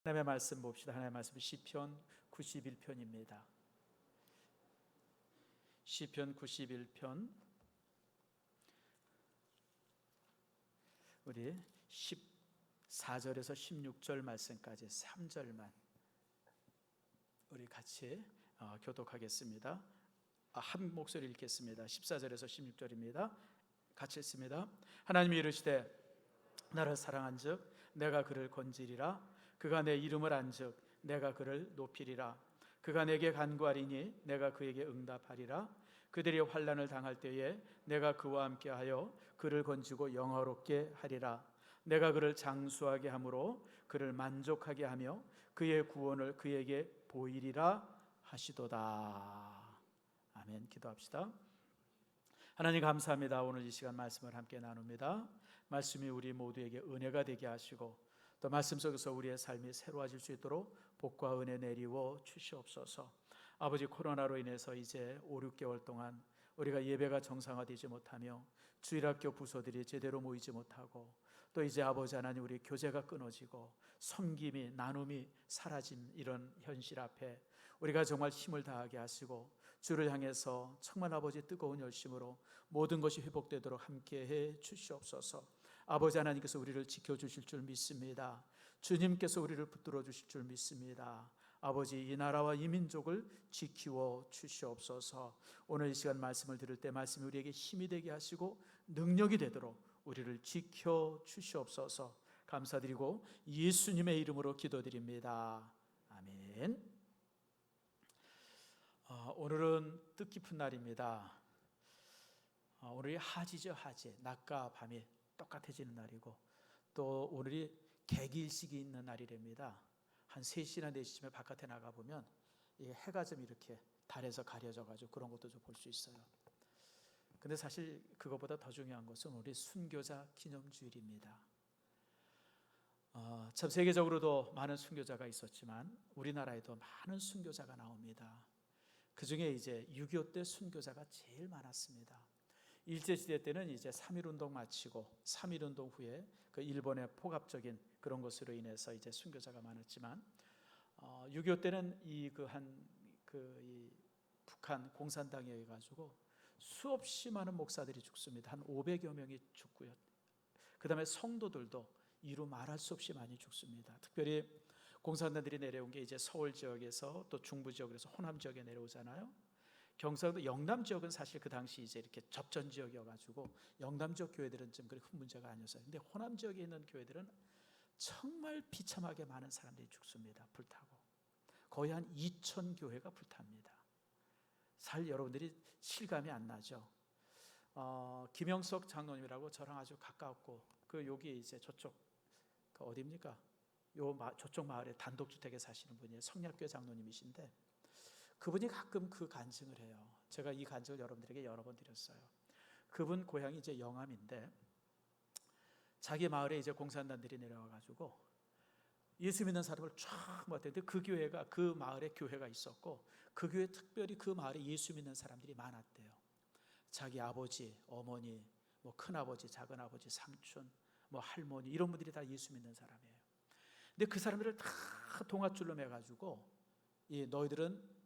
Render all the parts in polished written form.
하나님의 말씀 봅시다. 하나님의 말씀 시편 91편입니다. 시편 91편 우리 14절에서 16절 말씀까지 3절만 우리 같이 교독하겠습니다. 한 목소리 읽겠습니다. 14절에서 16절입니다. 같이 읽습니다. 하나님이 이르시되 나를 사랑한즉 내가 그를 건지리라. 그가 내 이름을 안즉 내가 그를 높이리라. 그가 내게 간구하리니 내가 그에게 응답하리라. 그들이 환난을 당할 때에 내가 그와 함께하여 그를 건지고 영화롭게 하리라. 내가 그를 장수하게 함으로 그를 만족하게 하며 그의 구원을 그에게 보이리라 하시도다. 아멘. 기도합시다. 하나님 감사합니다. 오늘 이 시간 말씀을 함께 나눕니다. 말씀이 우리 모두에게 은혜가 되게 하시고 또 말씀 속에서 우리의 삶이 새로워질 수 있도록 복과 은혜 내리워 주시옵소서. 아버지, 코로나로 인해서 이제 5, 6개월 동안 우리가 예배가 정상화되지 못하며 주일학교 부서들이 제대로 모이지 못하고 또 이제 아버지 하나님 우리 교제가 끊어지고 섬김이 나눔이 사라진 이런 현실 앞에 우리가 정말 힘을 다하게 하시고 주를 향해서 정말 아버지 뜨거운 열심으로 모든 것이 회복되도록 함께해 주시옵소서. 아버지 하나님께서 우리를 지켜주실 줄 믿습니다. 주님께서 우리를 붙들어 주실 줄 믿습니다. 아버지, 이 나라와 이 민족을 지키워 주시옵소서. 오늘 이 시간 말씀을 들을 때 말씀이 우리에게 힘이 되게 하시고 능력이 되도록 우리를 지켜 주시옵소서. 감사드리고 예수님의 이름으로 기도드립니다. 아멘. 오늘은 뜻깊은 날입니다. 오늘이 하지죠. 하지. 낮과 밤이 똑같아지는 날이고 또 오늘이 개기일식이 있는 날이랍니다. 한 3시나 4시쯤에 바깥에 나가보면 해가 좀 이렇게 달에서 가려져가지고 그런 것도 좀 볼 수 있어요. 근데 사실 그것보다 더 중요한 것은 우리 순교자 기념주일입니다. 참 세계적으로도 많은 순교자가 있었지만 우리나라에도 많은 순교자가 나옵니다. 그 중에 이제 6.25 때 순교자가 제일 많았습니다. 일제시대 때는 이제 3.1운동 마치고 3.1운동 후에 그 일본의 폭압적인 그런 것으로 인해서 이제 순교자가 많았지만 6.25 때는 이 북한 공산당에 의해 가지고 수없이 많은 목사들이 죽습니다. 한 500여 명이 죽고요. 그 다음에 성도들도 이루 말할 수 없이 많이 죽습니다. 특별히 공산당들이 내려온 게 이제 서울 지역에서 또 중부 지역에서 호남 지역에 내려오잖아요. 경상도 영남 지역은 사실 그 당시 이제 이렇게 접전 지역이어가지고 영남 지역 교회들은 좀 그렇게 큰 문제가 아니었어요. 근데 호남 지역에 있는 교회들은 정말 비참하게 많은 사람들이 죽습니다. 불타고 거의 한 2,000 교회가 불탑니다. 여러분들이 실감이 안 나죠. 김영석 장로님이라고 저랑 아주 가깝고 여기 이제 저쪽 어디입니까? 저쪽 마을에 단독주택에 사시는 분이에요. 성략교회 장로님이신데 그분이 가끔 그 간증을 해요. 제가 이 간증을 여러분들에게 여러 번 드렸어요. 그분 고향이 이제 영암인데 자기 마을에 이제 공산당들이 내려와가지고 예수 믿는 사람을 쫙 모았는데 그 교회가 그 마을에 교회가 있었고 그 교회 특별히 그 마을에 예수 믿는 사람들이 많았대요. 자기 아버지, 어머니, 뭐 큰아버지, 작은아버지, 삼촌, 뭐 할머니 이런 분들이 다 예수 믿는 사람이에요. 근데 그 사람들을 다 동아줄로 매가지고 너희들은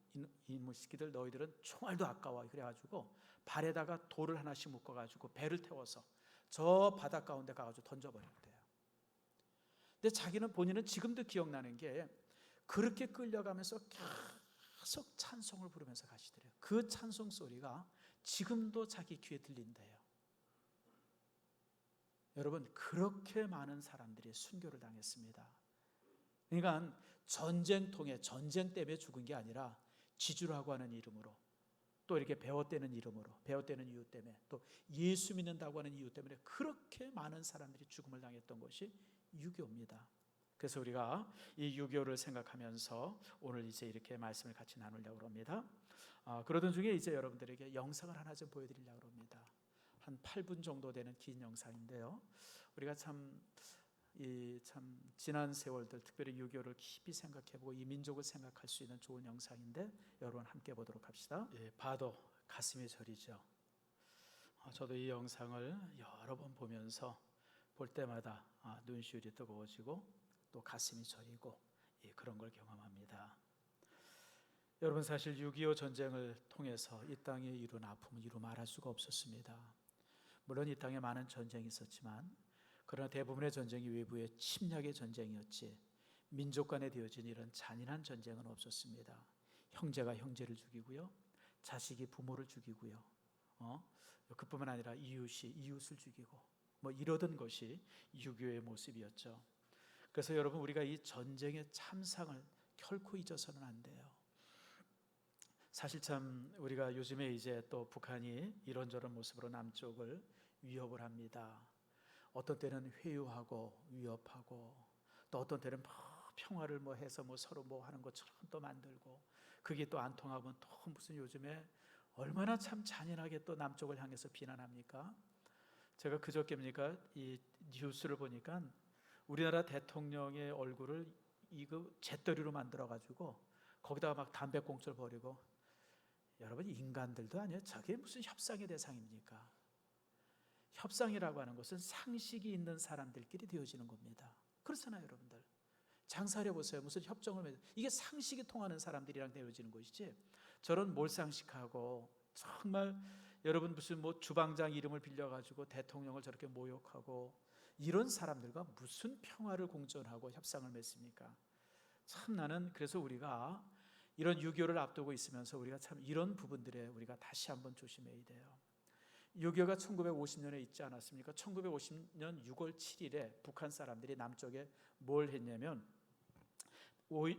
이놈의 새끼들 너희들은 총알도 아까워 그래가지고 발에다가 돌을 하나씩 묶어가지고 배를 태워서 저 바닷 가운데 가가지고 던져버렸대요. 근데 본인은 지금도 기억나는 게 그렇게 끌려가면서 계속 찬송을 부르면서 가시더래요. 그 찬송 소리가 지금도 자기 귀에 들린대요. 여러분, 그렇게 많은 사람들이 순교를 당했습니다. 그러니까 전쟁 때문에 죽은 게 아니라 지주라고 하는 이름으로 또 이렇게 배웠다는 이름으로 배웠다는 이유 때문에 또 예수 믿는다고 하는 이유 때문에 그렇게 많은 사람들이 죽음을 당했던 것이 6.25입니다. 그래서 우리가 이 6.25를 생각하면서 오늘 이제 이렇게 말씀을 같이 나누려고 합니다. 그러던 중에 이제 여러분들에게 영상을 하나 좀 보여드리려고 합니다. 한 8분 정도 되는 긴 영상인데요. 우리가 참 지난 세월들 특별히 6.25를 깊이 생각해보고 이 민족을 생각할 수 있는 좋은 영상인데 여러분 함께 보도록 합시다. 봐도 가슴이 저리죠. 저도 이 영상을 여러 번 보면서 볼 때마다 눈시울이 뜨거워지고 또 가슴이 저리고 그런 걸 경험합니다. 여러분, 사실 6.25 전쟁을 통해서 이 땅에 이룬 아픔은 이루 말할 수가 없었습니다. 물론 이 땅에 많은 전쟁이 있었지만 그러나 대부분의 전쟁이 외부의 침략의 전쟁이었지 민족 간에 되어진 이런 잔인한 전쟁은 없었습니다. 형제가 형제를 죽이고요, 자식이 부모를 죽이고요, 그뿐만 아니라 이웃이 이웃을 죽이고 뭐 이러던 것이 6.25의 모습이었죠. 그래서 여러분, 우리가 이 전쟁의 참상을 결코 잊어서는 안 돼요. 사실 참 우리가 요즘에 이제 또 북한이 이런저런 모습으로 남쪽을 위협을 합니다. 어떤 때는 회유하고 위협하고, 또 어떤 때는 평화를 해서 서로 하는 것처럼 또 만들고, 그게 또 안 통하면 또 무슨 요즘에 얼마나 참 잔인하게 또 남쪽을 향해서 비난합니까? 제가 그저께입니까 이 뉴스를 보니까 우리나라 대통령의 얼굴을 이거 잿더리로 만들어 가지고 거기다가 막 담배꽁초를 버리고, 여러분, 인간들도 아니에요. 저게 무슨 협상의 대상입니까? 협상이라고 하는 것은 상식이 있는 사람들끼리 되어지는 겁니다. 그렇잖아요, 여러분들. 장사를 해보세요. 무슨 협정을 이게 상식이 통하는 사람들이랑 되어지는 것이지, 저런 몰상식하고 정말 여러분 무슨 주방장 이름을 빌려가지고 대통령을 저렇게 모욕하고 이런 사람들과 무슨 평화를 공존하고 협상을 맺습니까? 참 나는 그래서 우리가 이런 6.25를 앞두고 있으면서 우리가 참 이런 부분들에 우리가 다시 한번 조심해야 돼요. 6.25가 1950년에 있지 않았습니까? 1950년 6월 7일에 북한 사람들이 남쪽에 뭘 했냐면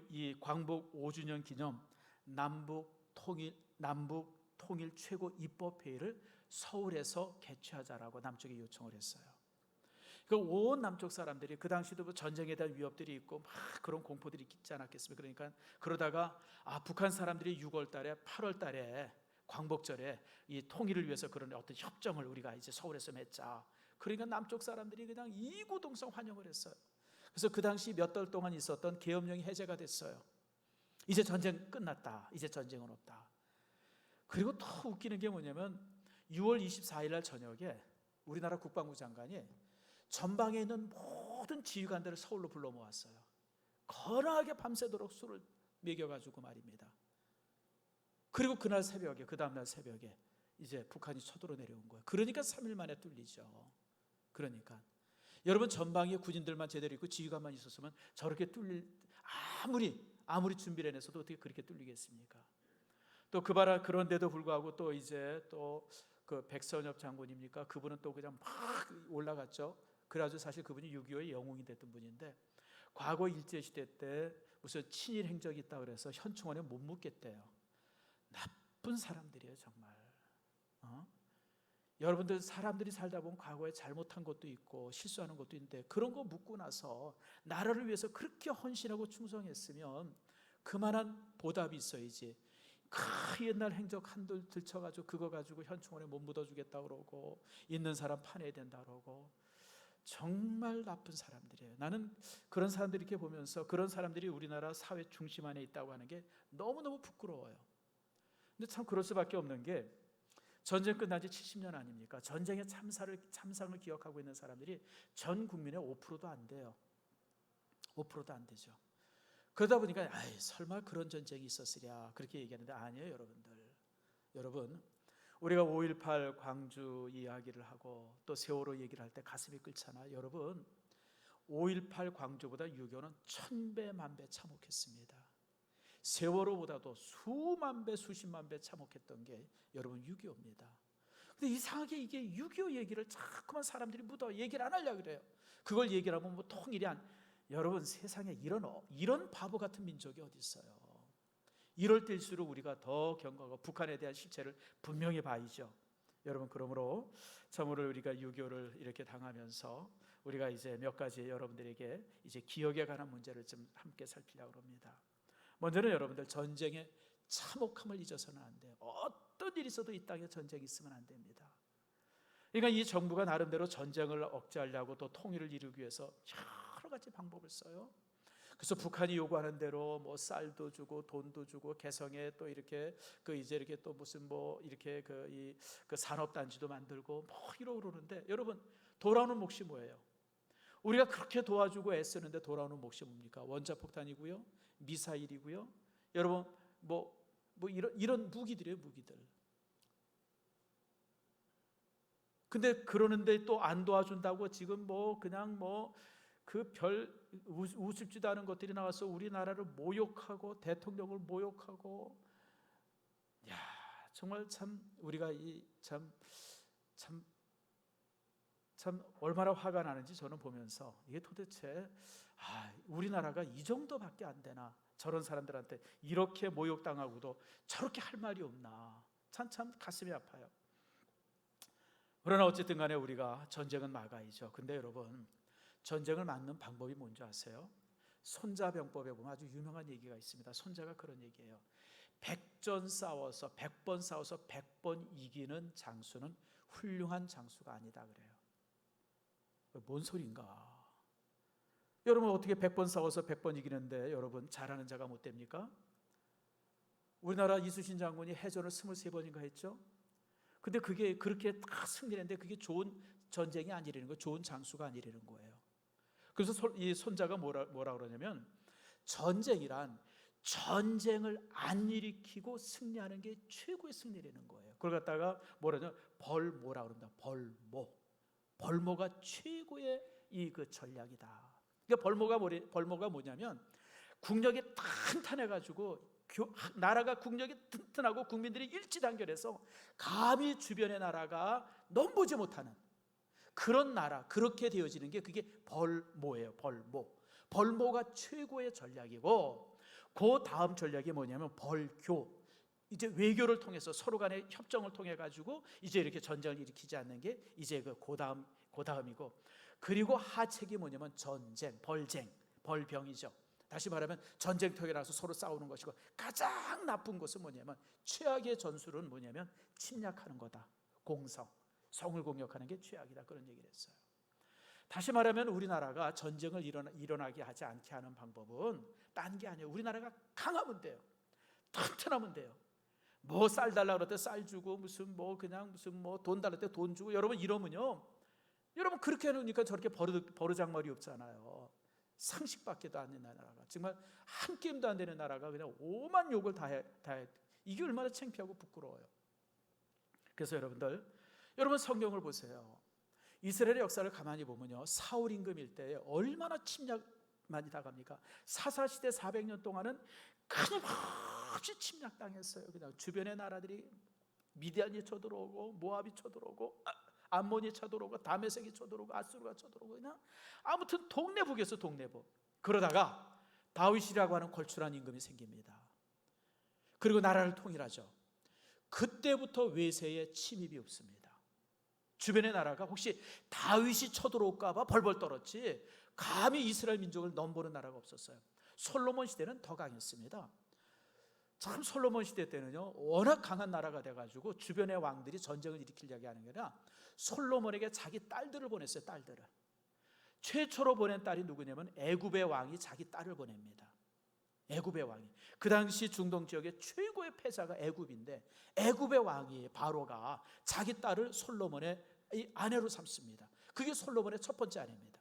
이 광복 5주년 기념 남북 통일 최고 입법회의를 서울에서 개최하자라고 남쪽에 요청을 했어요. 온 남쪽 사람들이, 그 당시도 전쟁에 대한 위협들이 있고 막 그런 공포들이 있지 않았겠습니까? 그러니까 그러다가 북한 사람들이 6월 달에 8월 달에 광복절에 이 통일을 위해서 그런 어떤 협정을 우리가 이제 서울에서 맺자. 그러니까 남쪽 사람들이 그냥 이구동성 환영을 했어요. 그래서 그 당시 몇 달 동안 있었던 계엄령이 해제가 됐어요. 이제 전쟁 끝났다. 이제 전쟁은 없다. 그리고 더 웃기는 게 뭐냐면 6월 24일 날 저녁에 우리나라 국방부 장관이 전방에 있는 모든 지휘관들을 서울로 불러 모았어요. 거나하게 밤새도록 술을 먹여가지고 말입니다. 그리고 그날 새벽에, 그 다음날 새벽에 이제 북한이 쳐들어 내려온 거예요. 그러니까 3일 만에 뚫리죠. 그러니까 여러분, 전방에 군인들만 제대로 있고 지휘관만 있었으면 저렇게 뚫릴, 아무리 준비를 해내서도 어떻게 그렇게 뚫리겠습니까? 또 그런데도 불구하고 또 이제 또 그 백선엽 장군입니까? 그분은 또 그냥 막 올라갔죠. 그래가지고 사실 그분이 6.25의 영웅이 됐던 분인데, 과거 일제시대 때 무슨 친일 행적이 있다고 그래서 현충원에 못 묻겠대요. 나쁜 사람들이에요, 정말. 여러분들, 사람들이 살다 보면 과거에 잘못한 것도 있고 실수하는 것도 있는데, 그런 거 묻고 나서 나라를 위해서 그렇게 헌신하고 충성했으면 그만한 보답이 있어야지. 그 옛날 행적 한들 들쳐가지고 그거 가지고 현충원에 못 묻어주겠다 그러고 있는 사람 파내야 된다 그러고, 정말 나쁜 사람들이에요. 나는 그런 사람들 이렇게 보면서 그런 사람들이 우리나라 사회 중심 안에 있다고 하는 게 너무너무 부끄러워요. 근데 참 그럴 수밖에 없는 게, 전쟁 끝난 지 70년 아닙니까? 전쟁의 참상을 기억하고 있는 사람들이 전 국민의 5%도 안 돼요. 5%도 안 되죠. 그러다 보니까 설마 그런 전쟁이 있었으랴 그렇게 얘기하는데, 아니에요, 여러분들. 여러분, 우리가 5.18 광주 이야기를 하고 또 세월호 얘기를 할 때 가슴이 끓잖아요. 여러분, 5.18 광주보다 6.25는 1000배 만배 참혹했습니다. 세월호보다도 수만 배 수십만 배 참혹했던 게 여러분 6.25입니다. 근데 이상하게 이게 6.25 얘기를 자꾸만 사람들이 얘기를 안 하려고 그래요. 그걸 얘기를 하면 통일이 여러분, 세상에 이런 바보 같은 민족이 어디 있어요? 이럴 때일수록 우리가 더 경고하고 북한에 대한 실체를 분명히 봐야죠. 여러분, 그러므로 참으로 우리가 6.25를 이렇게 당하면서 우리가 이제 몇 가지 여러분들에게 이제 기억에 관한 문제를 좀 함께 살피려고 합니다. 먼저는 여러분들, 전쟁의 참혹함을 잊어서는 안 돼요. 어떤 일이 있어도 이 땅에 전쟁이 있으면 안 됩니다. 그러니까 이 정부가 나름대로 전쟁을 억제하려고 또 통일을 이루기 위해서 여러 가지 방법을 써요. 그래서 북한이 요구하는 대로 쌀도 주고 돈도 주고 개성에 또 이렇게 이제 이렇게 또 무슨 이렇게 그 산업단지도 만들고 이러고 그러는데, 여러분, 돌아오는 몫이 뭐예요? 우리가 그렇게 도와주고 애쓰는데 돌아오는 몫이 뭡니까? 원자폭탄이고요, 미사일이고요. 여러분 뭐 이런 무기들이에요, 무기들. 근데 그러는데 또 안 도와준다고 지금 뭐 그냥 뭐 그 별 우습지도 않은 것들이 나와서 우리나라를 모욕하고 대통령을 모욕하고, 야, 정말 참 우리가 참 얼마나 화가 나는지 저는 보면서, 이게 도대체 우리나라가 이 정도밖에 안 되나, 저런 사람들한테 이렇게 모욕당하고도 저렇게 할 말이 없나, 참 가슴이 아파요. 그러나 어쨌든 간에 우리가 전쟁은 막아야죠. 근데 여러분, 전쟁을 막는 방법이 뭔지 아세요? 손자병법에 보면 아주 유명한 얘기가 있습니다. 손자가 그런 얘기예요. 100전 싸워서 100번 싸워서 100번 이기는 장수는 훌륭한 장수가 아니다 그래요. 뭔 소린가? 여러분, 어떻게 100번 싸워서 100번 이기는데 여러분 잘하는 자가 못 됩니까? 우리나라 이순신 장군이 해전을 23번인가 했죠. 근데 그게 그렇게 다 승리했는데 그게 좋은 전쟁이 아니라는 거예요. 좋은 장수가 아니라는 거예요. 그래서 이 손자가 뭐라 그러냐면, 전쟁이란 전쟁을 안 일으키고 승리하는 게 최고의 승리라는 거예요. 그걸 갖다가 뭐라냐, 벌모라 그럽니다. 벌모가 최고의 그 전략이다. 그러니까 벌모가 뭐냐면, 국력이 탄탄해가지고 나라가 국력이 튼튼하고 국민들이 일치단결해서 감히 주변의 나라가 넘보지 못하는 그런 나라, 그렇게 되어지는 게 그게 벌모예요. 벌모가 최고의 전략이고, 그 다음 전략이 뭐냐면 벌교. 이제 외교를 통해서 서로 간의 협정을 통해 가지고 이제 이렇게 전쟁을 일으키지 않는 게 이제 고다음이고, 그리고 하책이 뭐냐면 전쟁, 벌병이죠. 다시 말하면 전쟁터에 나서 서로 싸우는 것이고, 가장 나쁜 것은 뭐냐면, 최악의 전술은 뭐냐면 침략하는 거다. 성을 공격하는 게 최악이다, 그런 얘기를 했어요. 다시 말하면 우리나라가 전쟁을 일어나게 하지 않게 하는 방법은 딴 게 아니에요. 우리나라가 강하면 돼요. 튼튼하면 돼요. 뭐 쌀 달라 그럴 때 쌀 주고, 무슨 뭐 돈 달랄 때 돈 주고, 여러분 이러면요, 여러분 그렇게 해놓으니까 저렇게 버르장머리 없잖아요. 상식밖에도 안 되는 나라가, 정말 한 게임도 안 되는 나라가 그냥 오만 욕을 다 해. 이게 얼마나 창피하고 부끄러워요. 그래서 여러분 성경을 보세요. 이스라엘의 역사를 가만히 보면요, 사울 임금 일대에 얼마나 침략 많이 당합니까? 사사시대 400년 동안은 끊임없이 침략당했어요. 그냥 주변의 나라들이, 미디안이 쳐들어오고, 모압이 쳐들어오고, 암몬이 쳐들어오고, 다메섹이 쳐들어오고, 아수르가 쳐들어오고, 그냥 아무튼 동네북이었어, 동네북. 그러다가 다윗이라고 하는 걸출한 임금이 생깁니다. 그리고 나라를 통일하죠. 그때부터 외세의 침입이 없습니다. 주변의 나라가 혹시 다윗이 쳐들어올까 봐 벌벌 떨었지, 감히 이스라엘 민족을 넘보는 나라가 없었어요. 솔로몬 시대는 더 강했습니다. 참, 솔로몬 시대 때는요, 워낙 강한 나라가 돼가지고 주변의 왕들이 전쟁을 일으키려고 하는 게 아니라 솔로몬에게 자기 딸들을 보냈어요. 딸들을. 최초로 보낸 딸이 누구냐면 애굽의 왕이 자기 딸을 보냅니다. 애굽의 왕이, 그 당시 중동 지역의 최고의 패자가 애굽인데, 애굽의 왕이 바로가 자기 딸을 솔로몬의 아내로 삼습니다. 그게 솔로몬의 첫 번째 아내입니다.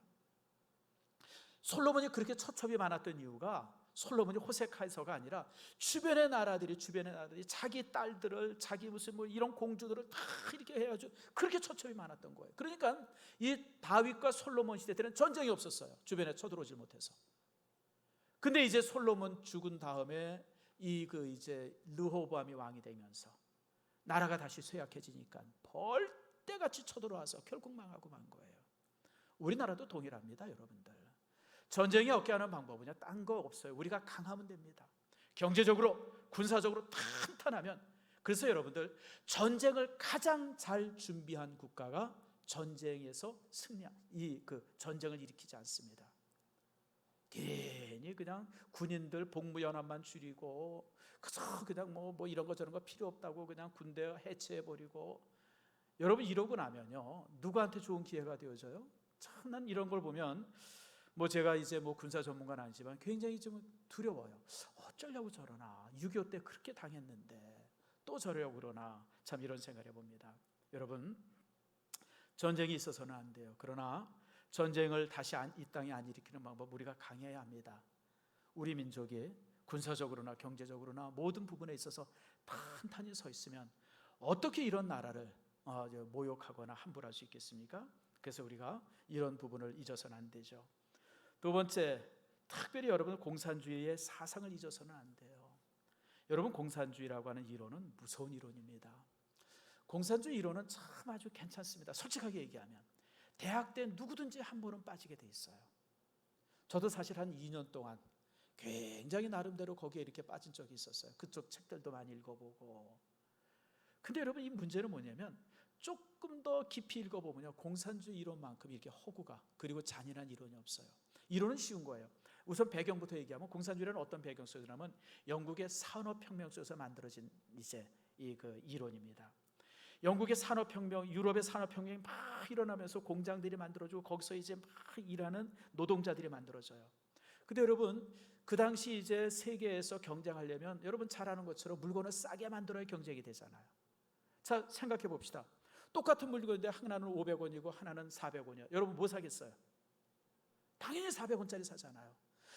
솔로몬이 그렇게 처첩이 많았던 이유가, 솔로몬이 호색해서가 아니라 주변의 나라들이 자기 딸들을, 자기 무슨 뭐 이런 공주들을 다 이렇게 해가지고 그렇게 처첩이 많았던 거예요. 그러니까 이 다윗과 솔로몬 시대 때는 전쟁이 없었어요. 주변에 쳐들어오지 못해서. 근데 이제 솔로몬 죽은 다음에 이제 르호보암이 왕이 되면서 나라가 다시 쇠약해지니까 벌떼같이 쳐들어와서 결국 망하고 만 거예요. 우리나라도 동일합니다, 여러분들. 전쟁이 없게 하는 방법은요, 딴 거 없어요. 우리가 강하면 됩니다. 경제적으로, 군사적으로 탄탄하면. 그래서 여러분들, 전쟁을 가장 잘 준비한 국가가 전쟁에서 전쟁을 일으키지 않습니다. 괜히 그냥 군인들 복무연합만 줄이고, 그냥 뭐 이런 거 저런 거 필요 없다고 그냥 군대 해체해버리고, 여러분 이러고 나면요, 누구한테 좋은 기회가 되어져요? 참, 난 이런 걸 보면, 뭐 제가 이제 뭐 군사 전문가는 아니지만 굉장히 좀 두려워요. 어쩌려고 저러나, 6.25 때 그렇게 당했는데 또 저러려고 그러나, 참 이런 생각을 해봅니다. 여러분, 전쟁이 있어서는 안 돼요. 그러나 전쟁을 다시 이 땅에 안 일으키는 방법, 우리가 강해야 합니다. 우리 민족이 군사적으로나 경제적으로나 모든 부분에 있어서 탄탄히 서 있으면 어떻게 이런 나라를 모욕하거나 함부로 할 수 있겠습니까? 그래서 우리가 이런 부분을 잊어서는 안 되죠. 두 번째, 특별히 여러분 공산주의의 사상을 잊어서는 안 돼요. 여러분 공산주의라고 하는 이론은 무서운 이론입니다. 공산주의 이론은 참 아주 괜찮습니다. 솔직하게 얘기하면 대학 때 누구든지 한 번은 빠지게 돼 있어요. 저도 사실 한 2년 동안 굉장히 나름대로 거기에 이렇게 빠진 적이 있었어요. 그쪽 책들도 많이 읽어보고. 근데 여러분 이 문제는 뭐냐면 조금 더 깊이 읽어보면요, 공산주의 이론만큼 이렇게 허구가 그리고 잔인한 이론이 없어요. 이론은 쉬운 거예요. 우선 배경부터 얘기하면 공산주의는 어떤 배경 속이냐면 영국의 산업혁명 속에서 만들어진 이제 그 이론입니다. 영국의 산업혁명, 유럽의 산업혁명이 막 일어나면서 공장들이 만들어지고 거기서 이제 막 일하는 노동자들이 만들어져요. 근데 여러분 그 당시 이제 세계에서 경쟁하려면 여러분 잘 아는 것처럼 물건을 싸게 만들어야 경쟁이 되잖아요. 자, 생각해 봅시다. 똑같은 물건인데 하나는 500원이고 하나는 400원이요. 여러분 뭐 사겠어요? 당연히 400원짜리 사잖아요.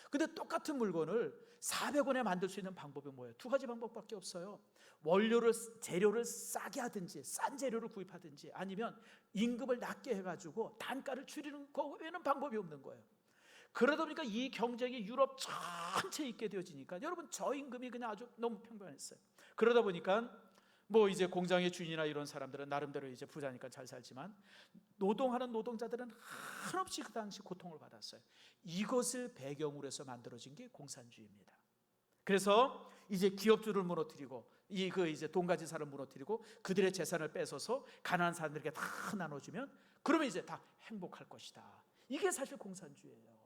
근데 똑같은 물건을 400원에 만들 수 있는 방법이 뭐예요? 두 가지 방법밖에 없어요. 재료를 싸게 하든지 싼 재료를 구입하든지 아니면 임금을 낮게 해가지고 단가를 줄이는 거 외에는 방법이 없는 거예요. 그러다 보니까 이 경쟁이 유럽 전체에 있게 되어지니까 여러분 저임금이 그냥 아주 너무 평범했어요. 그러다 보니까 뭐 이제 공장의 주인이나 이런 사람들은 나름대로 이제 부자니까 잘 살지만 노동하는 노동자들은 한없이 그 당시 고통을 받았어요. 이것을 배경으로 해서 만들어진 게 공산주의입니다. 그래서 이제 기업주를 무너뜨리고 이제 돈 가진 사람을 무너뜨리고 그들의 재산을 뺏어서 가난한 사람들에게 다 나눠주면 그러면 이제 다 행복할 것이다. 이게 사실 공산주의예요.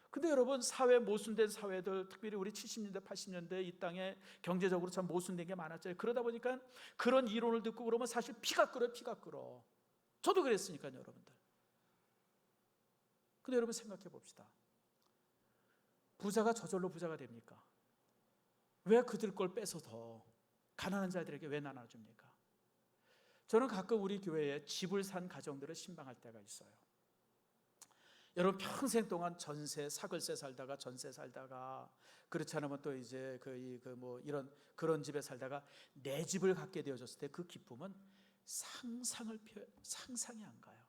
근데 여러분 사회 모순된 사회들, 특별히 우리 70년대 80년대 이 땅에 경제적으로 참 모순된 게 많았잖아요. 그러다 보니까 그런 이론을 듣고 그러면 사실 피가 끓어. 저도 그랬으니까요, 여러분들. 근데 여러분 생각해 봅시다. 부자가 저절로 부자가 됩니까? 왜 그들 걸 뺏어 더 가난한 자들에게 왜 나눠줍니까? 저는 가끔 우리 교회에 집을 산 가정들을 신방할 때가 있어요. 여러분 평생 동안 전세, 사글세 살다가 전세 살다가 그렇지 않으면 또 이제 이런 그런 집에 살다가 내 집을 갖게 되어졌을 때 그 기쁨은 상상이 안 가요.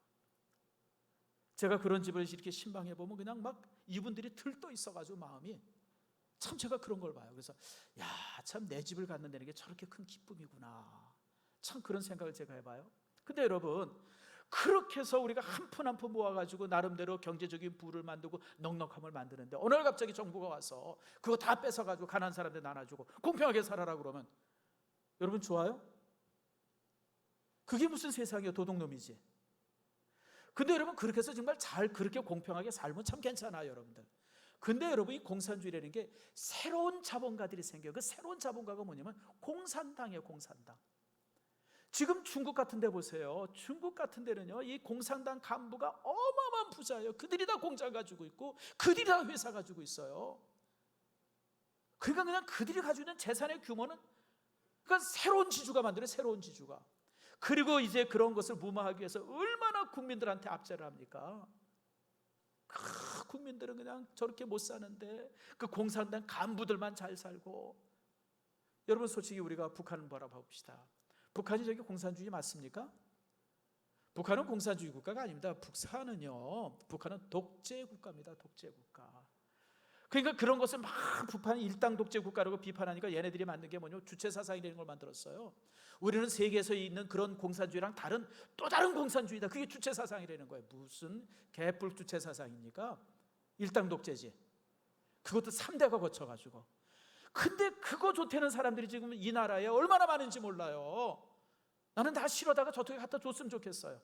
제가 그런 집을 이렇게 신방해 보면 그냥 막 이분들이 들떠 있어가지고 마음이 참 제가 그런 걸 봐요. 그래서 야, 참 내 집을 갖는다는 게 저렇게 큰 기쁨이구나. 참 그런 생각을 제가 해봐요. 근데 여러분 그렇게 해서 우리가 한 푼 한 푼 모아가지고 나름대로 경제적인 부를 만들고 넉넉함을 만드는데 어느 날 갑자기 정부가 와서 그거 다 뺏어가지고 가난한 사람들 나눠주고 공평하게 살아라 그러면 여러분 좋아요? 그게 무슨 세상이에요? 도둑놈이지. 근데 여러분 그렇게 해서 정말 잘 그렇게 공평하게 살면 참 괜찮아요, 여러분들. 근데 여러분 이 공산주의라는 게 새로운 자본가들이 생겨요. 그 새로운 자본가가 뭐냐면 공산당이에요, 공산당. 지금 중국 같은 데 보세요. 중국 같은 데는요, 이 공산당 간부가 어마어마한 부자예요. 그들이 다 공장 가지고 있고 그들이 다 회사 가지고 있어요. 그러니까 그냥 그들이 가지고 있는 재산의 규모는 그러니까 새로운 지주가 만들어요, 새로운 지주가. 그리고 이제 그런 것을 무마하기 위해서 얼마나 국민들한테 압제를 합니까? 국민들은 그냥 저렇게 못 사는데 그 공산당 간부들만 잘 살고. 여러분 솔직히 우리가 북한을 바라봅시다. 북한이 저기 공산주의 맞습니까? 북한은 공산주의 국가가 아닙니다. 북한은 독재 국가입니다. 독재 국가. 그러니까 그런 것을 막 북한이 일당 독재 국가라고 비판하니까 얘네들이 만든 게 뭐냐면 주체 사상이라는 걸 만들었어요. 우리는 세계에서 있는 그런 공산주의랑 또 다른 공산주의다. 그게 주체 사상이라는 거예요. 무슨 개뿔 주체 사상입니까? 일당 독재지. 그것도 3대가 거쳐가지고. 근데 그거 좋다는 사람들이 지금 이 나라에 얼마나 많은지 몰라요. 나는 다 싫어다가 저쪽에 갖다 줬으면 좋겠어요.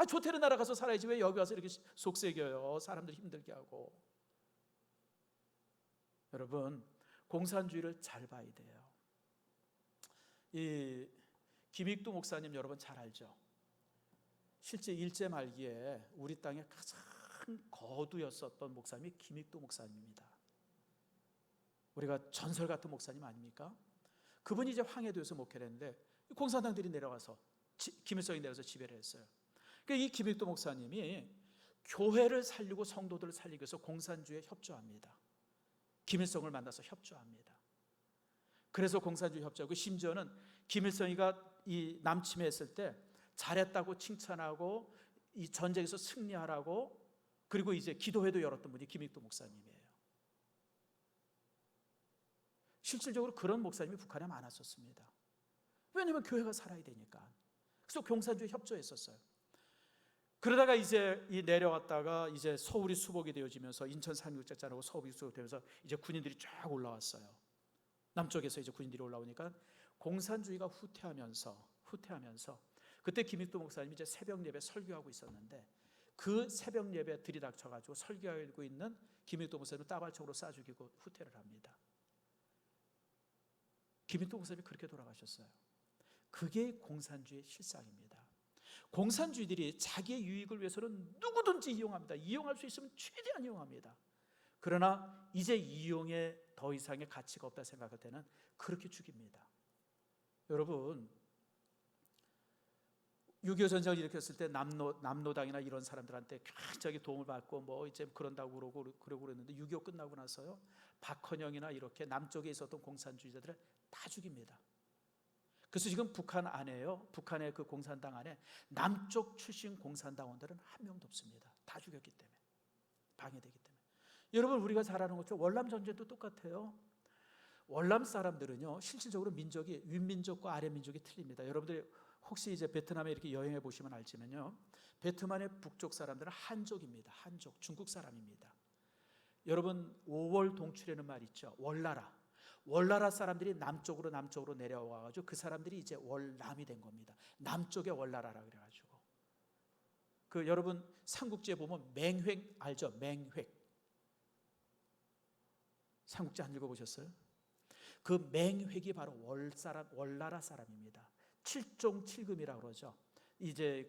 좋다는 나라 가서 살아야지 왜 여기 와서 이렇게 속색여요. 사람들 힘들게 하고. 여러분 공산주의를 잘 봐야 돼요. 이 김익두 목사님 여러분 잘 알죠? 실제 일제 말기에 우리 땅에 가장 거두였었던 목사님이 김익두 목사님입니다. 우리가 전설 같은 목사님 아닙니까? 그분이 이제 황해도에서 목회를 했는데 공산당들이 내려가서 김일성이 내려서 지배를 했어요. 그러니까 이 김익두 목사님이 교회를 살리고 성도들을 살리기 위해서 공산주의에 협조합니다. 김일성을 만나서 협조합니다. 그래서 공산주의 협조하고, 심지어는 김일성이가 이 남침했을 때 잘했다고 칭찬하고 이 전쟁에서 승리하라고, 그리고 이제 기도회도 열었던 분이 김익도 목사님이에요. 실질적으로 그런 목사님이 북한에 많았었습니다. 왜냐하면 교회가 살아야 되니까. 그래서 공산주의 협조했었어요. 그러다가 이제 내려왔다가 이제 서울이 수복이 되어지면서, 인천 상륙작전하고 서울이 수복되면서 이제 군인들이 쫙 올라왔어요. 남쪽에서 이제 군인들이 올라오니까 공산주의가 후퇴하면서 그때 김익도 목사님이 이제 새벽 예배 설교하고 있었는데, 그 새벽 예배 들이닥쳐가지고 설교하고 있는 김익도 목사님을 따발총으로 쏴 죽이고 후퇴를 합니다. 김익도 목사님이 그렇게 돌아가셨어요. 그게 공산주의의 실상입니다. 공산주의들이 자기의 유익을 위해서는 누구든지 이용합니다. 이용할 수 있으면 최대한 이용합니다. 그러나 이제 이용에 더 이상의 가치가 없다 생각할 때는 그렇게 죽입니다. 여러분, 6.25 전쟁을 일으켰을 때 남노당이나 이런 사람들한테 굉장히 도움을 받고 뭐 이제 그런다고 그러고 그랬는데, 6.25 끝나고 나서요, 박헌영이나 이렇게 남쪽에 있었던 공산주의자들을 다 죽입니다. 그래서 지금 북한 안에요, 북한의 그 공산당 안에 남쪽 출신 공산당원들은 한 명도 없습니다. 다 죽였기 때문에, 방해되기 때문에. 여러분, 우리가 잘 아는 것처럼 월남 전쟁도 똑같아요. 월남 사람들은요, 실질적으로 민족이 윗민족과 아랫민족이 틀립니다. 여러분들이 혹시 이제 베트남에 이렇게 여행해 보시면 알지만요, 베트남의 북쪽 사람들은 한족입니다. 한족, 중국 사람입니다. 여러분, 5월 동출에는 말 있죠. 월나라 사람들이 남쪽으로 내려와가지고 그 사람들이 이제 월남이 된 겁니다. 남쪽의 월나라라 그래가지고. 그 여러분 삼국지에 보면 맹획 알죠? 맹획. 삼국지 안 읽어보셨어요? 그 맹획이 바로 월나라 사람입니다. 7종 7금이라고 그러죠. 이제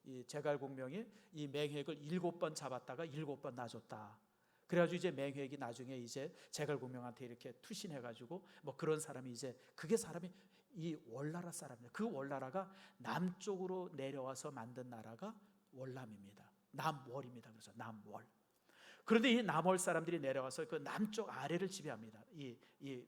이 제갈공명이 이 맹획을 7번 잡았다가 7번 놔줬다. 그래가지고 이제 맹획이 나중에 이제 제갈공명한테 이렇게 투신해가지고 뭐 그런 사람이 이제, 그게 사람이 이 월나라 사람이에요. 그 월나라가 남쪽으로 내려와서 만든 나라가 월남입니다. 남월입니다. 그래서 남월. 그런데 이 남월 사람들이 내려와서 그 남쪽 아래를 지배합니다. 이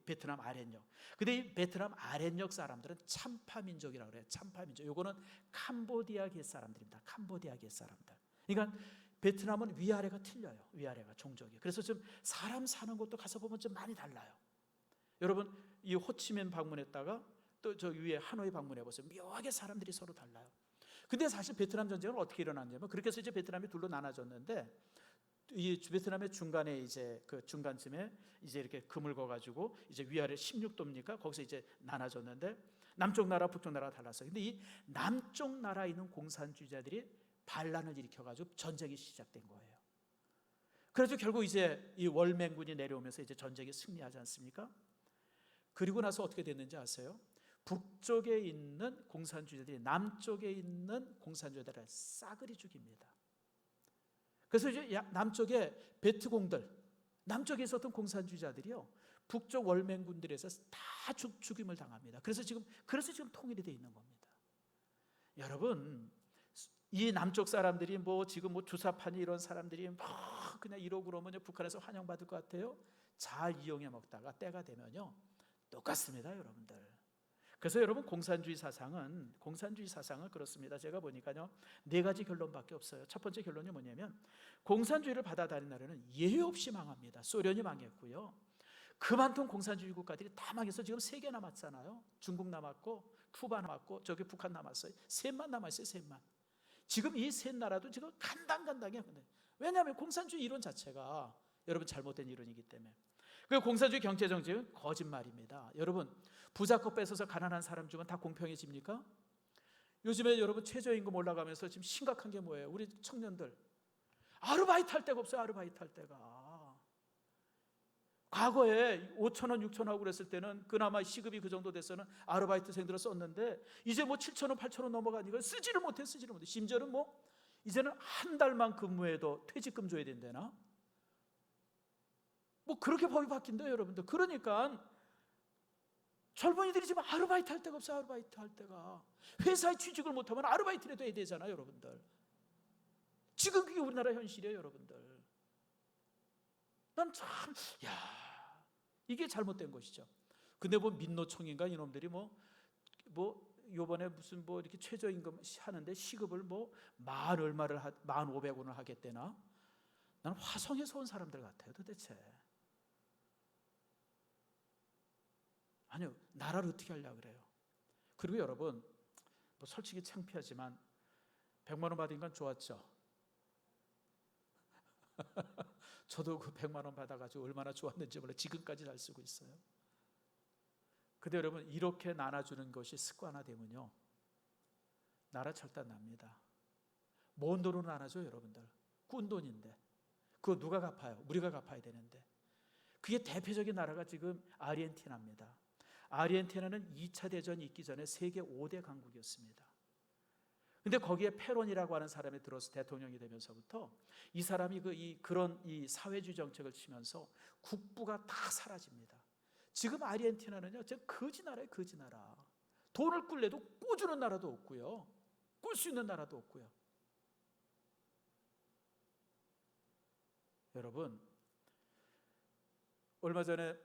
베트남 아랫역. 근데 이 베트남 아랫역 사람들은 참파 민족이라고 그래요. 참파 민족. 요거는 캄보디아계 사람들입니다. 캄보디아계 사람들. 그러니까 베트남은 위아래가 틀려요. 위아래가 종족이. 그래서 좀 사람 사는 곳도 가서 보면 좀 많이 달라요. 여러분, 이 호치민 방문했다가 또 저 위에 하노이 방문해 보세요. 묘하게 사람들이 서로 달라요. 근데 사실 베트남 전쟁은 어떻게 일어났냐면, 그렇게 해서 이제 베트남이 둘로 나눠졌는데, 이 베트남의 중간에 이제 그 중간쯤에 이제 이렇게 금을 거가지고 이제 위아래 16도입니까? 거기서 이제 나눠졌는데, 남쪽 나라, 북쪽 나라가 달랐어요. 근데 이 남쪽 나라에 있는 공산주의자들이 반란을 일으켜가지고 전쟁이 시작된 거예요. 그래서 결국 이제 이 월맹군이 내려오면서 이제 전쟁에 승리하지 않습니까? 그리고 나서 어떻게 됐는지 아세요? 북쪽에 있는 공산주의자들이 남쪽에 있는 공산주의자들을 싸그리 죽입니다. 그래서 이제 남쪽에 베트공들, 남쪽에 있었던 공산주의자들이요, 북쪽 월맹군들에서 다 죽임을 당합니다. 그래서 지금 통일이 되어 있는 겁니다. 여러분, 이 남쪽 사람들이 뭐 지금 뭐 주사파니 이런 사람들이 뭐 그냥 이러고 그러면 북한에서 환영받을 것 같아요? 잘 이용해 먹다가 때가 되면요 똑같습니다, 여러분들. 그래서 여러분, 공산주의 사상은 그렇습니다. 제가 보니까요 4가지 결론밖에 없어요. 첫 번째 결론이 뭐냐면, 공산주의를 받아들이는 나라는 예외 없이 망합니다. 소련이 망했고요, 그만큼 공산주의 국가들이 다 망해서 지금 3개 남았잖아요. 중국 남았고 쿠바 남았고 저기 북한 남았어요. 셋만 남았어요. 셋만. 지금 이 셋 나라도 지금 간당간당해요. 왜냐하면 공산주의 이론 자체가 여러분 잘못된 이론이기 때문에. 그 공산주의 경제정책은 거짓말입니다. 여러분, 부자 거 뺏어서 가난한 사람 주면 다 공평해집니까? 요즘에 여러분 최저임금 올라가면서 지금 심각한 게 뭐예요? 우리 청년들 아르바이트 할 데가 없어요. 아르바이트 할 데가. 과거에 5,000원, 6,000원 하고 그랬을 때는 그나마 시급이 그 정도 됐어는 아르바이트생들을 썼는데, 이제 뭐 7,000원, 8,000원 넘어가니까 쓰지를 못해. 심지어는 뭐 이제는 한 달만 근무해도 퇴직금 줘야 된다나? 뭐 그렇게 법이 바뀐대요, 여러분들. 그러니까 젊은이들이 지금 아르바이트 할 데가 없어요. 아르바이트 할 데가. 회사에 취직을 못하면 아르바이트라도 해야 되잖아요, 여러분들. 지금 그게 우리나라 현실이에요, 여러분들. 난 참, 야, 이게 잘못된 것이죠. 근데 뭐 민노총인가 이놈들이 요번에 무슨 이렇게 최저임금 하는데 시급을 만 얼마를 1,500원을 하겠대나? 나는 화성에서 온 사람들 같아요, 도대체. 아니요, 나라를 어떻게 하려고 그래요? 그리고 여러분, 솔직히 창피하지만 100만 원 받은 건 좋았죠. 저도 그 100만 원 받아가지고 얼마나 좋았는지 몰라 지금까지 잘 쓰고 있어요. 근데 여러분, 이렇게 나눠주는 것이 습관화되면요, 나라 철단 납니다. 뭔 돈으로 나눠줘요, 여러분들? 꾼돈인데. 그거 누가 갚아요? 우리가 갚아야 되는데. 그게 대표적인 나라가 지금 아르헨티나입니다. 아르헨티나는 2차 대전이 있기 전에 세계 5대 강국이었습니다. 근데 거기에 페론이라고 하는 사람이 들어서 대통령이 되면서부터 이 사람이 그런 사회주의 정책을 치면서 국부가 다 사라집니다. 지금 아르헨티나는요, 저 거지 나라예요, 거지 나라. 돈을 꿀래도 꿔주는 나라도 없고요, 꿀 수 있는 나라도 없고요. 여러분, 얼마 전에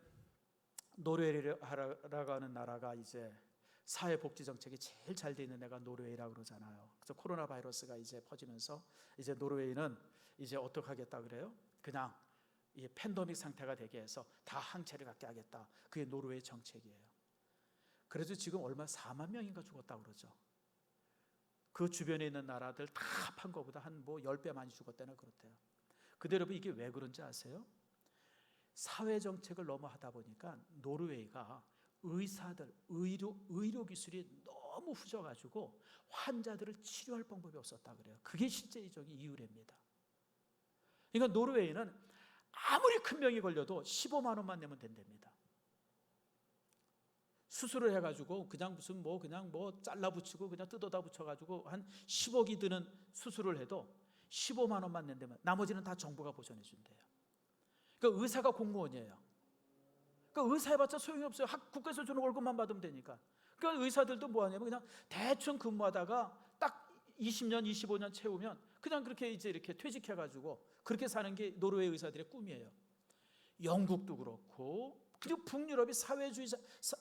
노르웨이라고 하는 나라가 이제 사회복지 정책이 제일 잘 돼 있는 데가 노르웨이라고 그러잖아요. 그래서 코로나 바이러스가 이제 퍼지면서 이제 노르웨이는 이제 어떻게 하겠다 그래요? 그냥 이 팬데믹 상태가 되게 해서 다 항체를 갖게 하겠다. 그게 노르웨이 정책이에요. 그래서 지금 얼마 4만 명인가 죽었다고 그러죠. 그 주변에 있는 나라들 다 합한 것보다 한 10배 많이 죽었다나 그렇대요. 근데 여러분, 이게 왜 그런지 아세요? 사회 정책을 너무 하다 보니까 노르웨이가 의사들, 의료 기술이 너무 후져가지고 환자들을 치료할 방법이 없었다 그래요. 그게 실제적인 이유랍니다. 그러니까 노르웨이는 아무리 큰 병이 걸려도 15만 원만 내면 된답니다. 수술을 해가지고 그냥 그냥 잘라 붙이고 그냥 뜯어다 붙여가지고 한 10억이 드는 수술을 해도 15만 원만 낸다면 나머지는 다 정부가 보전해 준대요. 그러니까 의사가 공무원이에요. 그러니까 의사 해봤자 소용이 없어요. 국가에서 주는 월급만 받으면 되니까. 그러니까 의사들도 뭐 하냐면 그냥 대충 근무하다가 딱 20년, 25년 채우면 그냥 그렇게 이제 이렇게 퇴직해가지고 그렇게 사는 게 노르웨이 의사들의 꿈이에요. 영국도 그렇고, 그리고 북유럽이 사회주의,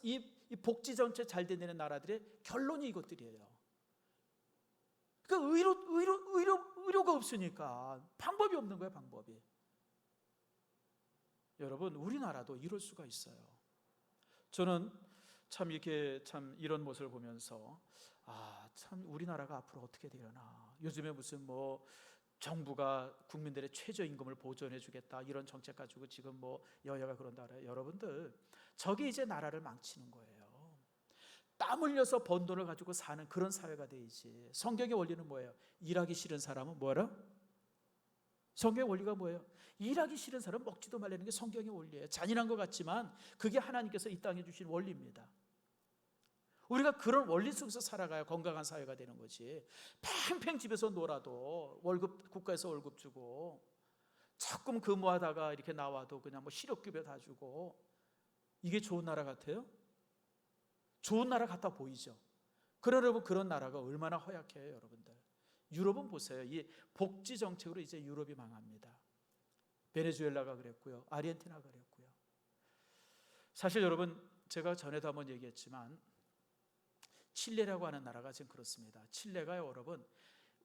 이 복지 정책 잘 되는 나라들의 결론이 이것들이에요. 그러니까 의료가 없으니까 방법이 없는 거예요, 방법이. 여러분, 우리나라도 이럴 수가 있어요. 저는 참 이런 모습을 보면서 참 우리나라가 앞으로 어떻게 되려나. 요즘에 무슨 정부가 국민들의 최저임금을 보전해 주겠다 이런 정책 가지고 지금 여야가 그런다 그래요. 여러분들, 저게 이제 나라를 망치는 거예요. 땀 흘려서 번 돈을 가지고 사는 그런 사회가 돼야지. 성경의 원리는 뭐예요? 일하기 싫은 사람은 뭐라? 성경의 원리가 뭐예요? 일하기 싫은 사람 먹지도 말라는 게 성경의 원리예요. 잔인한 것 같지만 그게 하나님께서 이 땅에 주신 원리입니다. 우리가 그런 원리 속에서 살아가야 건강한 사회가 되는 거지. 팽팽 집에서 놀아도 국가에서 월급 주고 조금 근무하다가 이렇게 나와도 그냥 실업급여 다 주고, 이게 좋은 나라 같아요? 좋은 나라 같아 보이죠? 그러려면 그런 나라가 얼마나 허약해요, 여러분들. 유럽은 보세요. 이 복지 정책으로 이제 유럽이 망합니다. 베네수엘라가 그랬고요, 아르헨티나가 그랬고요. 사실 여러분, 제가 전에도 한번 얘기했지만 칠레라고 하는 나라가 지금 그렇습니다. 칠레가 여러분,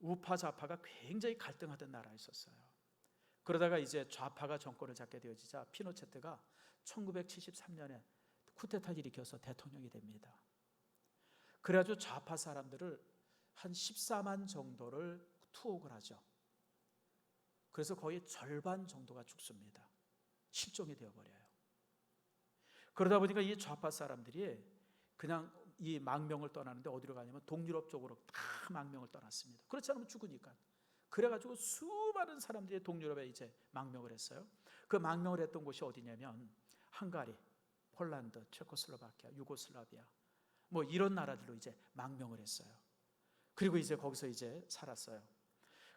우파 좌파가 굉장히 갈등하던 나라였었어요. 그러다가 이제 좌파가 정권을 잡게 되어지자 피노체트가 1973년에 쿠데타를 일으켜서 대통령이 됩니다. 그래가지고 좌파 사람들을 한 14만 정도를 투옥을 하죠. 그래서 거의 절반 정도가 죽습니다. 실종이 되어버려요. 그러다 보니까 이 좌파 사람들이 그냥 이 망명을 떠나는데 어디로 가냐면 동유럽 쪽으로 다 망명을 떠났습니다. 그렇지 않으면 죽으니까. 그래가지고 수많은 사람들이 동유럽에 이제 망명을 했어요. 그 망명을 했던 곳이 어디냐면 헝가리, 폴란드, 체코슬로바키아, 유고슬라비아 이런 나라들로 이제 망명을 했어요. 그리고 이제 거기서 이제 살았어요.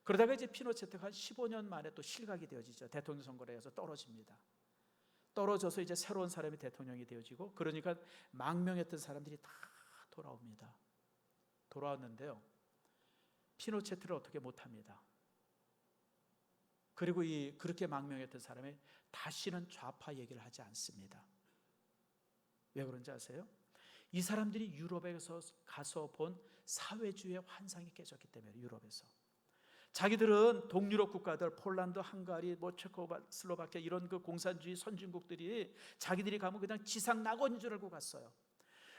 그러다가 이제 피노체트가 한 15년 만에 또 실각이 되어지죠. 대통령 선거를 해서 떨어집니다. 떨어져서 이제 새로운 사람이 대통령이 되어지고, 그러니까 망명했던 사람들이 다 돌아옵니다. 돌아왔는데요, 피노체트를 어떻게 못합니다. 그리고 그렇게 망명했던 사람이 다시는 좌파 얘기를 하지 않습니다. 왜 그런지 아세요? 이 사람들이 유럽에서 가서 본 사회주의의 환상이 깨졌기 때문에. 유럽에서 자기들은 동유럽 국가들, 폴란드, 헝가리, 체코슬로바키아 이런 그 공산주의 선진국들이 자기들이 가면 그냥 지상 낙원인 줄 알고 갔어요.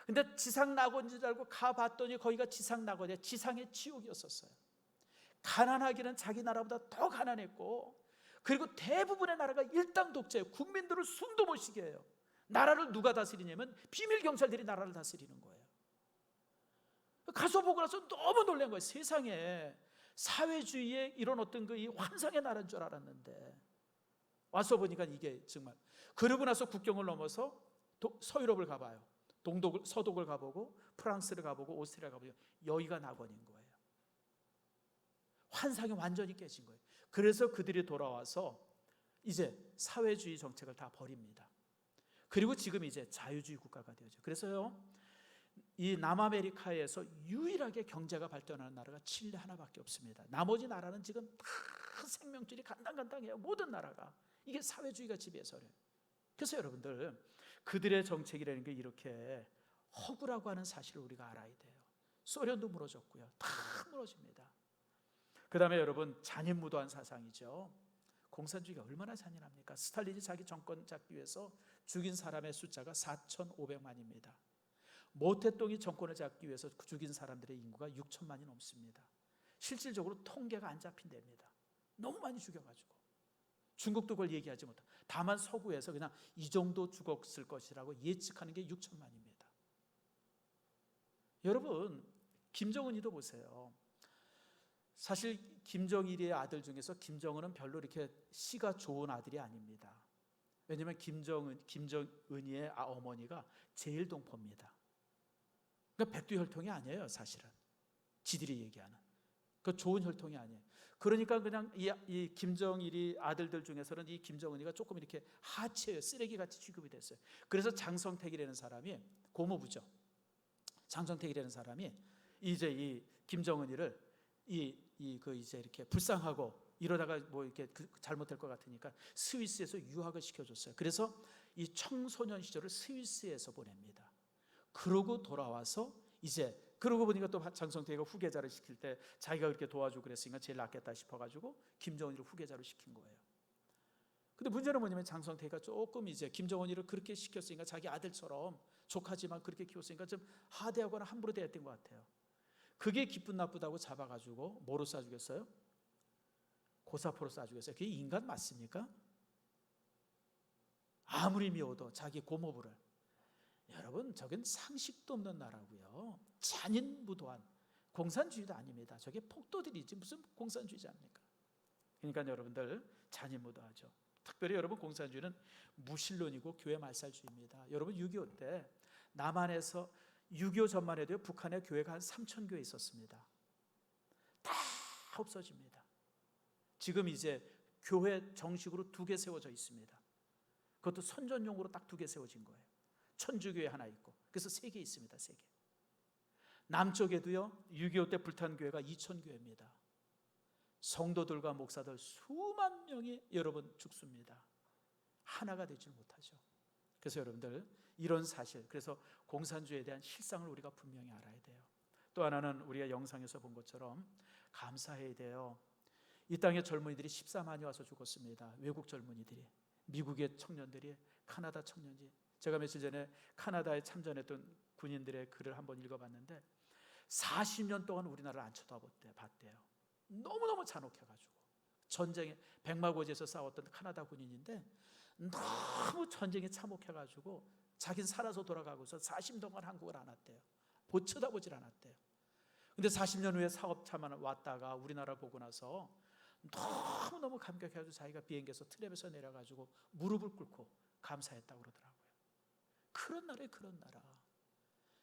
근데 지상 낙원인 줄 알고 가봤더니 거기가 지상 낙원이야. 지상의 지옥이었었어요. 가난하기는 자기 나라보다 더 가난했고, 그리고 대부분의 나라가 일당 독재예요. 국민들을 숨도 못 쉬게 해요. 나라를 누가 다스리냐면 비밀 경찰들이 나라를 다스리는 거예요. 가서 보고 나서 너무 놀란 거예요. 세상에 사회주의의 이런 어떤 이 환상의 나라인 줄 알았는데 와서 보니까 이게 정말. 그러고 나서 국경을 넘어서 서유럽을 가봐요. 서독을 가보고 프랑스를 가보고 오스트리아 가보고 여기가 낙원인 거예요. 환상이 완전히 깨진 거예요. 그래서 그들이 돌아와서 이제 사회주의 정책을 다 버립니다. 그리고 지금 이제 자유주의 국가가 되었죠. 그래서요, 이 남아메리카에서 유일하게 경제가 발전하는 나라가 칠레 하나밖에 없습니다. 나머지 나라는 지금 다 생명줄이 간당간당해요. 모든 나라가. 이게 사회주의가 지배해서 그래요. 그래서 여러분들, 그들의 정책이라는 게 이렇게 허구라고 하는 사실을 우리가 알아야 돼요. 소련도 무너졌고요. 다 무너집니다. 그 다음에 여러분, 잔인무도한 사상이죠. 공산주의가 얼마나 잔인합니까? 스탈린이 자기 정권 잡기 위해서 죽인 사람의 숫자가 4,500만입니다. 모태똥이 정권을 잡기 위해서 죽인 사람들의 인구가 6천만이 넘습니다. 실질적으로 통계가 안 잡힌답니다. 너무 많이 죽여가지고. 중국도 그걸 얘기하지 못하고, 다만 서구에서 그냥 이 정도 죽었을 것이라고 예측하는 게 6천만입니다. 여러분, 김정은이도 보세요. 사실 김정일의 아들 중에서 김정은은 별로 이렇게 시가 좋은 아들이 아닙니다. 왜냐하면 김정은이의 어머니가 제일동포입니다. 그러니까 백두혈통이 아니에요, 사실은. 지들이 얘기하는 그 좋은 혈통이 아니에요. 그러니까 그냥 이 김정일이 아들들 중에서는 이 김정은이가 조금 이렇게 하치예요. 쓰레기같이 취급이 됐어요. 그래서 장성택이라는 사람이, 고모부죠, 장성택이라는 사람이 이제 이 김정은이를 이제 이렇게 불쌍하고 이러다가 뭐 이렇게 잘못될 것 같으니까 스위스에서 유학을 시켜줬어요. 그래서 이 청소년 시절을 스위스에서 보냅니다. 그러고 돌아와서 이제, 그러고 보니까 또 장성택이가 후계자를 시킬 때 자기가 그렇게 도와주고 그랬으니까 제일 낫겠다 싶어가지고 김정은이를 후계자로 시킨 거예요. 근데 문제는 뭐냐면 장성택이가 조금 이제 김정은이를 그렇게 시켰으니까 자기 아들처럼, 조카지만 그렇게 키웠으니까 좀 하대하거나 함부로 대했던 것 같아요. 그게 기분 나쁘다고 잡아가지고 뭐로 쏴 죽였어요? 고사포로 쏴 죽였어요. 그게 인간 맞습니까? 아무리 미워도 자기 고모부를. 여러분, 저건 상식도 없는 나라고요. 잔인무도한 공산주의도 아닙니다. 저게 폭도들이지 무슨 공산주의자입니까? 그러니까 여러분들, 잔인무도하죠. 특별히 여러분, 공산주의는 무신론이고 교회 말살주의입니다. 여러분, 6.25 때 남한에서 6.25 전만 해도 북한에 교회가 한 3,000교회 있었습니다. 다 없어집니다. 지금 이제 교회 정식으로 2개 세워져 있습니다. 그것도 선전용으로 딱 2개 세워진 거예요. 천주교회 하나 있고, 그래서 3개 있습니다. 3개. 남쪽에도요, 6.25 때 불탄 교회가 2,000교회입니다. 성도들과 목사들 수만 명이 여러분 죽습니다. 하나가 되지 못하죠. 그래서 여러분들, 이런 사실, 그래서 공산주의에 대한 실상을 우리가 분명히 알아야 돼요. 또 하나는 우리가 영상에서 본 것처럼 감사해야 돼요. 이 땅의 젊은이들이 14만이 와서 죽었습니다. 외국 젊은이들이, 미국의 청년들이, 카나다 청년들이. 제가 며칠 전에 카나다에 참전했던 군인들의 글을 한번 읽어봤는데 40년 동안 우리나라를 안 쳐다봤대요. 너무너무 잔혹해가지고. 전쟁에 백마고지에서 싸웠던 카나다 군인인데 너무 전쟁에 참혹해가지고 자기는 살아서 돌아가고서 40년 동안 한국을 안 왔대요. 쳐다보질 않았대요. 근데 40년 후에 사업차만 왔다가 우리나라 보고 나서 너무너무 감격해가지고 자기가 비행기에서 트랩에서 내려가지고 무릎을 꿇고 감사했다고 그러더라고요. 그런 나라에, 그런 나라.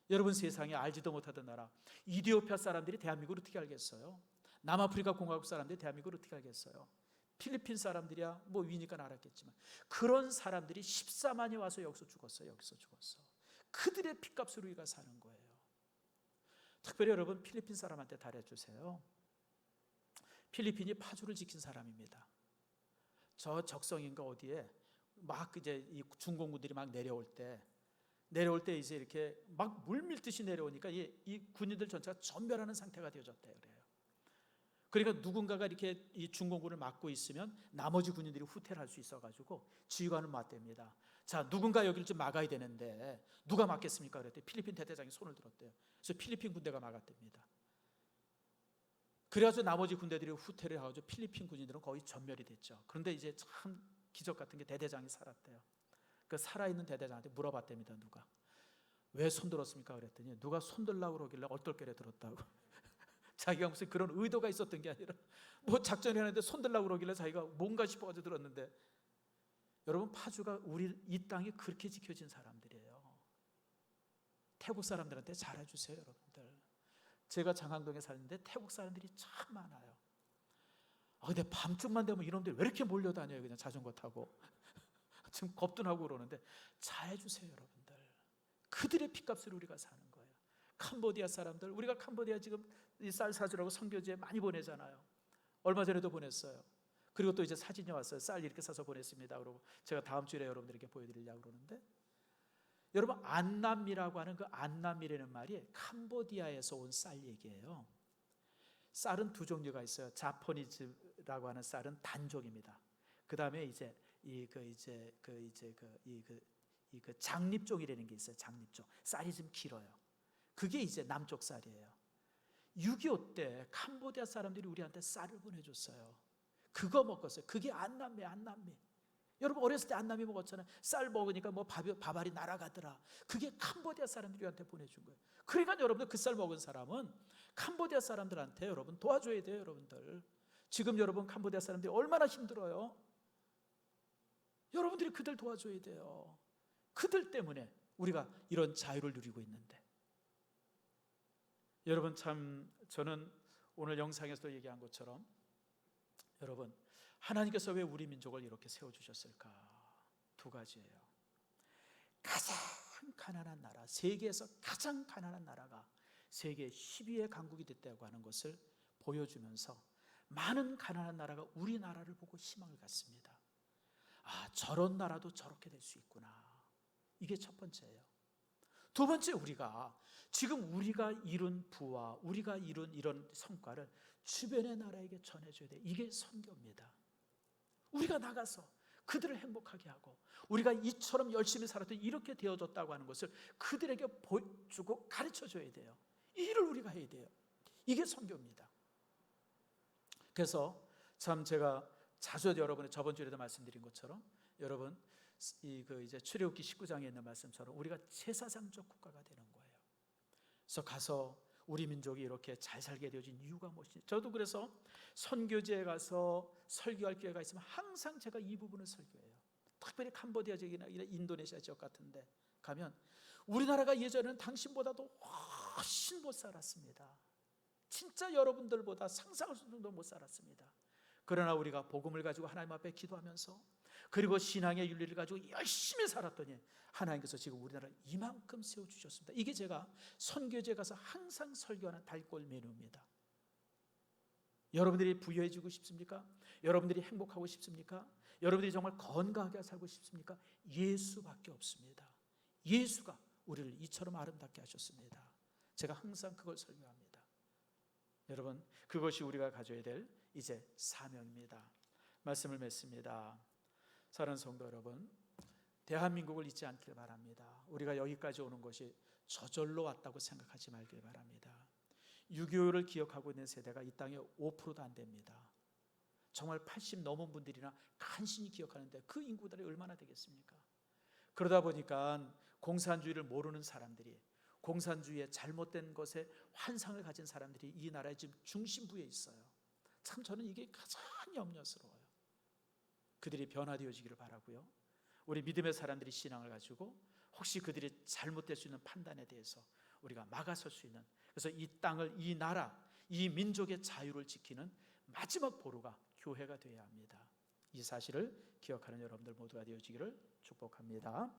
여러분, 세상에 알지도 못하던 나라. 이디오피아 사람들이 대한민국을 어떻게 알겠어요? 남아프리카 공화국 사람들이 대한민국을 어떻게 알겠어요? 필리핀 사람들이야 뭐 위니까 알았겠지만, 그런 사람들이 14만이 와서 여기서 죽었어요. 여기서 죽었어. 그들의 핏값으로 우리가 사는 거예요. 특별히 여러분, 필리핀 사람한테 잘해주세요. 필리핀이 파주를 지킨 사람입니다. 저 적성인가 어디에 막 이제 이 중공군들이 막 내려올 때 이제 이렇게 막 물밀듯이 내려오니까 이 군인들 전체가 전멸하는 상태가 되어졌대요. 그래요. 그러니까 누군가가 이렇게 이 중공군을 막고 있으면 나머지 군인들이 후퇴를 할 수 있어가지고 지휘관을 맞댑니다. 자, 누군가 여기를 좀 막아야 되는데 누가 막겠습니까? 그랬더니 필리핀 대대장이 손을 들었대요. 그래서 필리핀 군대가 막았답니다. 그래가지고 나머지 군대들이 후퇴를 해가지고 필리핀 군인들은 거의 전멸이 됐죠. 그런데 이제 참 기적 같은 게 대대장이 살았대요. 그 살아있는 대대장한테 물어봤답니다. 누가 왜 손들었습니까? 그랬더니 누가 손들라고 그러길래 얼떨결에 들었다고. 자기가 무슨 그런 의도가 있었던 게 아니라 뭐 작전을 하는데 손들라고 그러길래 자기가 뭔가 싶어가지고 들었는데, 여러분 파주가 우리 이 땅이 그렇게 지켜진 사람들이에요. 태국 사람들한테 잘해주세요. 여러분들, 제가 장항동에 사는데 태국 사람들이 참 많아요. 근데 밤중만 되면 이놈들이 왜 이렇게 몰려다녀요? 그냥 자전거 타고 지금 겁도 나고 그러는데 잘해주세요. 여러분들, 그들의 핏값을 우리가 사는 거예요. 캄보디아 사람들, 우리가 캄보디아 지금 이 쌀 사주라고 선교지에 많이 보내잖아요. 얼마 전에도 보냈어요. 그리고 또 이제 사진이 왔어요. 쌀 이렇게 사서 보냈습니다. 그러고 제가 다음 주에 여러분들에게 보여드리려고 그러는데, 여러분 안남미라고 하는 그 안남미라는 말이 캄보디아에서 온 쌀 얘기예요. 쌀은 두 종류가 있어요. 자포니즈라고 하는 쌀은 단종입니다. 그 다음에 이제 그 장립종이라는 게 있어요. 장립종 쌀이 좀 길어요. 그게 이제 남쪽 쌀이에요. 6.25 때 캄보디아 사람들이 우리한테 쌀을 보내줬어요. 그거 먹었어요. 그게 안남미. 여러분 어렸을 때 안남미 먹었잖아요. 쌀 먹으니까 뭐 밥알이 날아가더라. 그게 캄보디아 사람들이 우리한테 보내준 거예요. 그러니까 여러분들 그 쌀 먹은 사람은 캄보디아 사람들한테 여러분 도와줘야 돼요. 여러분들 지금 여러분 캄보디아 사람들이 얼마나 힘들어요. 여러분들이 그들 도와줘야 돼요. 그들 때문에 우리가 이런 자유를 누리고 있는데, 여러분 참 저는 오늘 영상에서도 얘기한 것처럼 여러분 하나님께서 왜 우리 민족을 이렇게 세워주셨을까? 두 가지예요. 가장 가난한 나라, 세계에서 가장 가난한 나라가 세계 10위의 강국이 됐다고 하는 것을 보여주면서 많은 가난한 나라가 우리나라를 보고 희망을 갖습니다. 저런 나라도 저렇게 될 수 있구나. 이게 첫 번째예요. 두 번째, 지금 우리가 이룬 부와 우리가 이룬 이런 성과를 주변의 나라에게 전해줘야 돼. 이게 선교입니다. 우리가 나가서 그들을 행복하게 하고 우리가 이처럼 열심히 살았더니 이렇게 되어졌다고 하는 것을 그들에게 보여주고 가르쳐줘야 돼요. 이 일을 우리가 해야 돼요. 이게 선교입니다. 그래서 참 제가 자주 여러분의 저번 주에도 말씀드린 것처럼 여러분 이제 출애굽기 19장에 있는 말씀처럼 우리가 제사장적 국가가 되는 거예요. 그래서 가서 우리 민족이 이렇게 잘 살게 되어진 이유가 무엇인지, 저도 그래서 선교지에 가서 설교할 기회가 있으면 항상 제가 이 부분을 설교해요. 특별히 캄보디아 지역이나 인도네시아 지역 같은데 가면 우리나라가 예전에는 당신보다도 훨씬 못 살았습니다. 진짜 여러분들보다 상상할 수 없는 못 살았습니다. 그러나 우리가 복음을 가지고 하나님 앞에 기도하면서 그리고 신앙의 윤리를 가지고 열심히 살았더니 하나님께서 지금 우리나라를 이만큼 세워주셨습니다. 이게 제가 선교지에 가서 항상 설교하는 달골 메뉴입니다. 여러분들이 부유해지고 싶습니까? 여러분들이 행복하고 싶습니까? 여러분들이 정말 건강하게 살고 싶습니까? 예수밖에 없습니다. 예수가 우리를 이처럼 아름답게 하셨습니다. 제가 항상 그걸 설교합니다. 여러분 그것이 우리가 가져야 될 이제 사명입니다. 말씀을 맺습니다. 사랑하는 성도 여러분, 대한민국을 잊지 않길 바랍니다. 우리가 여기까지 오는 것이 저절로 왔다고 생각하지 말길 바랍니다. 6.25를 기억하고 있는 세대가 이 땅에 5%도 안 됩니다. 정말 80 넘은 분들이나 간신히 기억하는데 그 인구들이 얼마나 되겠습니까? 그러다 보니까 공산주의를 모르는 사람들이, 공산주의의 잘못된 것에 환상을 가진 사람들이 이 나라의 지금 중심부에 있어요. 참 저는 이게 가장 염려스러워요. 그들이 변화되어지기를 바라고요. 우리 믿음의 사람들이 신앙을 가지고 혹시 그들이 잘못될 수 있는 판단에 대해서 우리가 막아설 수 있는, 그래서 이 땅을, 이 나라, 이 민족의 자유를 지키는 마지막 보루가 교회가 되어야 합니다. 이 사실을 기억하는 여러분들 모두가 되어지기를 축복합니다.